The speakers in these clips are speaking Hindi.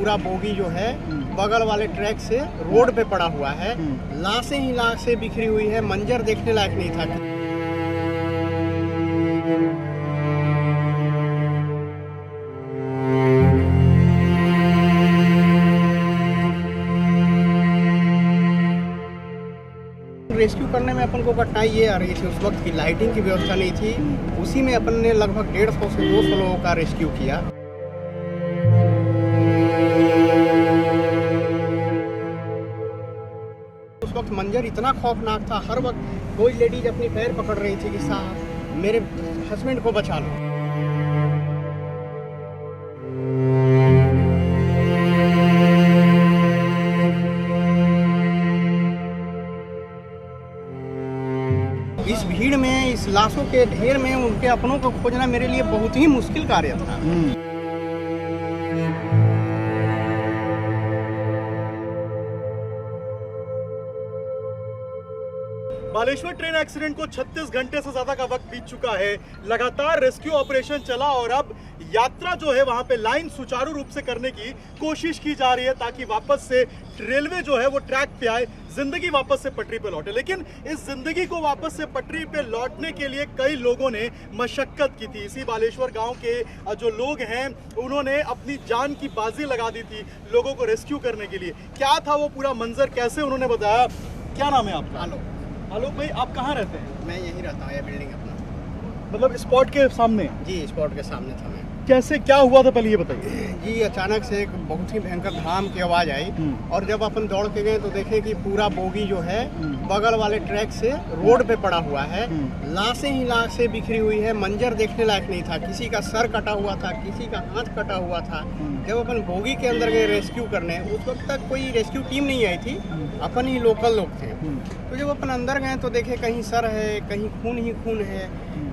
पूरा बोगी जो है बगल वाले ट्रैक से रोड पे पड़ा हुआ है। लाशें ही लाशें बिखरी हुई है, मंजर देखने लायक नहीं था। रेस्क्यू करने में अपन को कठिनाई ये आ रही थी, उस वक्त की लाइटिंग की व्यवस्था नहीं थी। उसी में अपन ने लगभग 150 से 200 लोगों का रेस्क्यू किया। उस वक्त मंजर इतना खौफनाक था, हर वक्त कोई लेडीज अपनी पैर पकड़ रही थी कि साहब मेरे हस्बैंड को बचा लो। इस भीड़ में, इस लाशों के ढेर में उनके अपनों को खोजना मेरे लिए बहुत ही मुश्किल कार्य था। बालेश्वर ट्रेन एक्सीडेंट को 36 घंटे से ज्यादा का वक्त बीत चुका है। लगातार रेस्क्यू ऑपरेशन चला और अब यात्रा जो है वहां पे लाइन सुचारू रूप से करने की कोशिश की जा रही है ताकि वापस से रेलवे जो है वो ट्रैक पे आए, जिंदगी वापस से पटरी पे लौटे। लेकिन इस जिंदगी को वापस से पटरी पे लौटने के लिए कई लोगों ने मशक्कत की थी। इसी बालेश्वर गांव के जो लोग हैं उन्होंने अपनी जान की बाजी लगा दी थी लोगों को रेस्क्यू करने के लिए। क्या था वो पूरा मंजर, कैसे उन्होंने बताया। क्या नाम है आपका? आलोक भाई, आप कहाँ रहते हैं? मैं यहीं रहता हूँ, ये बिल्डिंग अपना। मतलब स्पॉट के सामने? जी, स्पॉट के सामने था मैं। कैसे, क्या हुआ था पहले ये बताइए। जी, अचानक से एक बहुत ही भयंकर धड़ाम की आवाज़ आई और जब अपन दौड़ के गए तो देखे कि पूरा बोगी जो है बगल वाले ट्रैक से रोड पे पड़ा हुआ है। लाशें ही लाशें बिखरी हुई है, मंजर देखने लायक नहीं था। किसी का सर कटा हुआ था, किसी का हाथ कटा हुआ था। जब अपन बोगी के अंदर गए रेस्क्यू करने, उस वक्त तक कोई रेस्क्यू टीम नहीं आई थी, अपन ही लोकल लोग थे। तो जब अपन अंदर गए तो देखे कहीं सर है, कहीं खून ही खून है।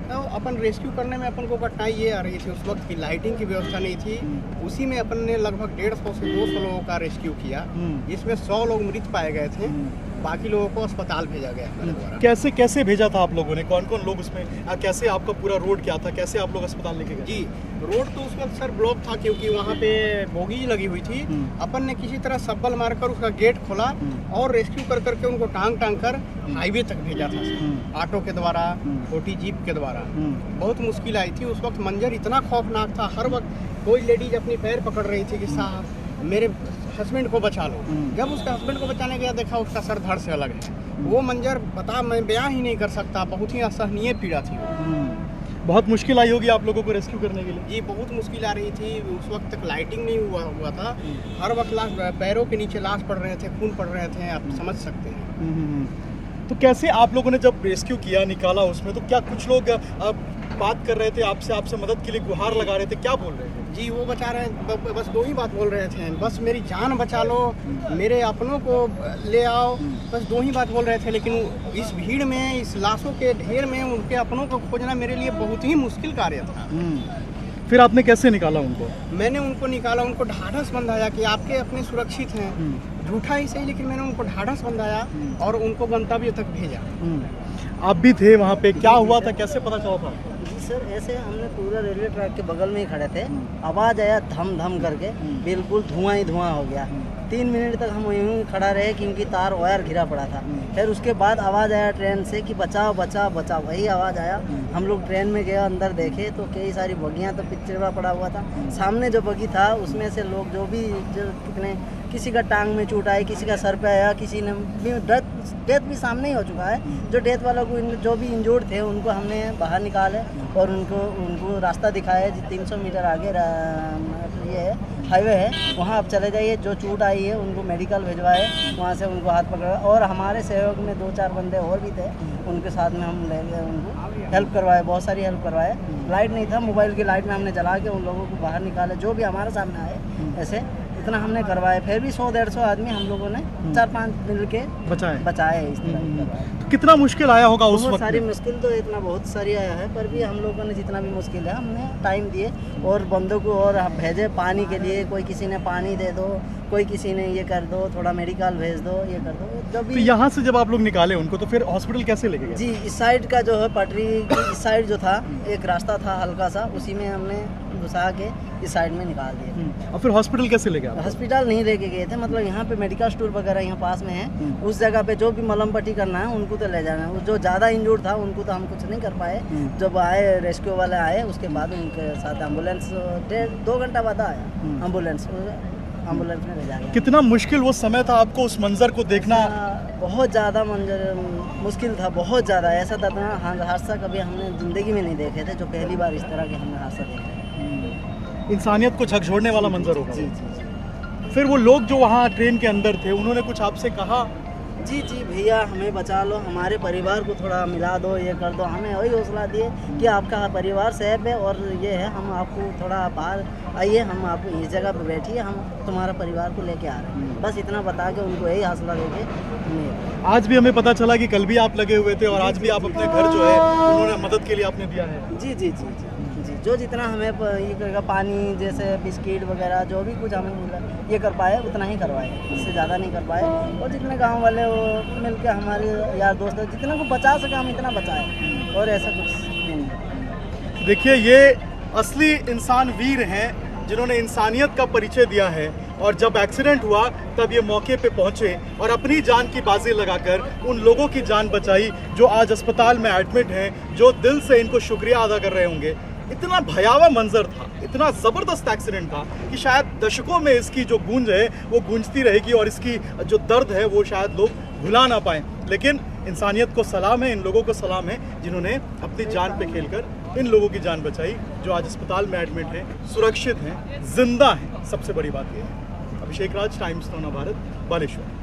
तो अपन रेस्क्यू करने में अपन को कठिनाई ये आ रही थी, उस वक्त की लाइटिंग की व्यवस्था नहीं थी। उसी में अपन ने लगभग 150 से 200 लोगों का रेस्क्यू किया, जिसमें 100 लोग मृत पाए गए थे। बाकी लोगों को अस्पताल भेजा गया हमारे द्वारा। कैसे कैसे भेजा था आप लोगों ने? कौन कौन लोग उसमें, कैसे आपका पूरा रोड क्या था, कैसे आप लोग अस्पताल लेके गए? जी, रोड तो उस वक्त सर ब्लॉक था क्योंकि वहाँ पे बोगी लगी हुई थी। अपन ने किसी तरह सब्बल मारकर उसका गेट खोला और रेस्क्यू कर करके उनको टांग कर हाईवे तक भेजा था सर, ऑटो के द्वारा, छोटी जीप के द्वारा। बहुत मुश्किल आई थी। उस वक्त मंजर इतना खौफनाक था, हर वक्त कोई लेडीज अपनी पैर पकड़ रही थी कि साहब मेरे हस्बैंड को बचा लो। जब उसका हस्बैंड को बचाने गया देखा उसका सर धड़ से अलग है। वो मंजर मैं बयां ही नहीं कर सकता, बहुत ही असहनीय पीड़ा थी वो। बहुत मुश्किल आई होगी आप लोगों को रेस्क्यू करने के लिए? जी, बहुत मुश्किल आ रही थी। उस वक्त तक लाइटिंग नहीं हुआ था। हर वक्त लाश, पैरों के नीचे लाश पड़ रहे थे, खून पड़ रहे थे, आप समझ सकते हैं। तो कैसे आप लोगों ने जब रेस्क्यू किया, निकाला उसमें, तो क्या कुछ लोग बात कर रहे थे आपसे मदद के लिए, गुहार लगा रहे थे, क्या बोल रहे थे? जी, वो बचा रहे, बस दो ही बात बोल रहे थे, बस मेरी जान बचा लो, मेरे अपनों को ले आओ, बस दो ही बात बोल रहे थे। लेकिन इस भीड़ में, इस लाशों के ढेर में उनके अपनों को खोजना मेरे लिए बहुत ही मुश्किल कार्य था। फिर आपने कैसे निकाला उनको? मैंने उनको निकाला, उनको ढाढ़स बंधाया कि आपके अपने सुरक्षित हैं। झूठा ही सही, लेकिन मैंने उनको ढाढ़स बंधाया और उनको गंतव्य तक भेजा। आप भी थे वहाँ पे, क्या हुआ था, कैसे पता चला था? जी सर, ऐसे हमने पूरा रेलवे ट्रैक के बगल में ही खड़े थे। आवाज़ आया धम धम करके, बिल्कुल धुआं ही धुआं हो गया। 3 मिनट तक हम यूँ खड़ा रहे क्योंकि तार वायर घिरा पड़ा था। फिर उसके बाद आवाज़ आया ट्रेन से कि बचाओ बचाओ बचाओ, वही आवाज़ आया। हम लोग ट्रेन में गए, अंदर देखे तो कई सारी बगियाँ तो पिछड़ा पड़ा हुआ था। सामने जो बगी था उसमें से लोग जो कितने, किसी का टांग में चोट आई, किसी का सर पे आया, किसी ने डेथ भी सामने ही हो चुका है। जो डेथ वालों को, जो भी इंजोर्ड थे उनको हमने बाहर निकाले और उनको रास्ता दिखाया। 300 मीटर आगे ये है, हाईवे है, वहाँ आप चले जाइए। जो चोट आई है उनको मेडिकल भिजवाए, वहाँ से उनको हाथ पकड़ा। और हमारे सहयोग में 2-4 बंदे और भी थे, उनके साथ में हम ले गए, उनको हेल्प करवाए, बहुत सारी हेल्प करवाए। लाइट नहीं था, मोबाइल की लाइट में हमने जला के उन लोगों को बाहर निकाले, जो भी हमारे सामने आए। ऐसे इतना हमने करवाया। फिर भी 100-150 आदमी हम लोगों ने 4-5 मिल के बचाए। इस तरह कितना मुश्किल आया होगा उस वक्त? बहुत सारी मुश्किल तो इतना बहुत सारी आया है, पर भी हम लोगों ने जितना भी मुश्किल है हमने टाइम दिए और बंदों को और भेजे पानी के लिए। कोई किसी ने पानी दे दो, कोई किसी ने ये कर दो, थोड़ा मेडिकल भेज दो, ये कर दो। जब भी तो यहाँ से जब आप लोग निकाले उनको तो फिर हॉस्पिटल कैसे लेके गए? जी, इस साइड का जो है पटरी इस साइड जो था एक रास्ता था हल्का सा, उसी में हमने घुसा के इस साइड में निकाल दिया। और फिर हॉस्पिटल कैसे ले गए? आपको? हॉस्पिटल नहीं लेके गए थे, मतलब यहाँ पे मेडिकल स्टोर वगैरह यहाँ पास में है, उस जगह पे जो भी मलम पट्टी करना है उनको तो ले जाना है। जो ज़्यादा इंजूर्ड था उनको तो हम कुछ नहीं कर पाए। जब आए रेस्क्यू वाले आए उसके बाद उनके साथ एम्बुलेंस 1.5-2 घंटा बाद आया एम्बुलेंस में ले जाया। कितना मुश्किल वो समय था आपको उस मंजर को देखना? बहुत ज़्यादा मंजर मुश्किल था, बहुत ज़्यादा। ऐसा दर्दनाक हादसा कभी हमने ज़िंदगी में नहीं देखे थे, जो पहली बार इस तरह के हमने हादसा देखे। इंसानियत को झकझोरने वाला मंजर होगा। जी जी जी। फिर वो लोग जो वहाँ ट्रेन के अंदर थे उन्होंने कुछ आपसे कहा? जी जी भैया हमें बचा लो, हमारे परिवार को थोड़ा मिला दो, ये कर दो। हमें वही हौसला दिए कि आपका परिवार सेफ है और ये है, हम आपको थोड़ा बाहर आइए, हम आपको इस जगह पर बैठिए, हम तुम्हारा परिवार को लेके आ रहे हैं। बस इतना बता के उनको यही हौसला देके। आज भी हमें पता चला कि कल भी आप लगे हुए थे और आज भी आप अपने घर जो है उन्होंने मदद के लिए आपने दिया है। जी जी जी जी जी। जो जितना हमें ये करेगा, पानी जैसे बिस्किट वगैरह जो भी कुछ हमें ये कर पाए उतना ही करवाए, इससे ज़्यादा नहीं कर पाए। और जितने गांव वाले वो मिल के हमारे यार दोस्त जितना को बचा सके हम इतना बचाए, और ऐसा कुछ नहीं। देखिए ये असली इंसान वीर हैं जिन्होंने इंसानियत का परिचय दिया है, और जब एक्सीडेंट हुआ तब ये मौके पे पहुंचे और अपनी जान की बाजी लगाकर उन लोगों की जान बचाई जो आज अस्पताल में एडमिट हैं, जो दिल से इनको शुक्रिया अदा कर रहे होंगे। इतना भयावह मंजर था, इतना ज़बरदस्त एक्सीडेंट था कि शायद दशकों में इसकी जो गूंज है वो गूंजती रहेगी और इसकी जो दर्द है वो शायद लोग भुला ना पाएं। लेकिन इंसानियत को सलाम है, इन लोगों को सलाम है जिन्होंने अपनी जान पे खेलकर इन लोगों की जान बचाई, जो आज अस्पताल में एडमिट हैं, सुरक्षित हैं, जिंदा हैं। सबसे बड़ी बात ये है। अभिषेक राज, टाइम्स नवभारत, बालेश्वर।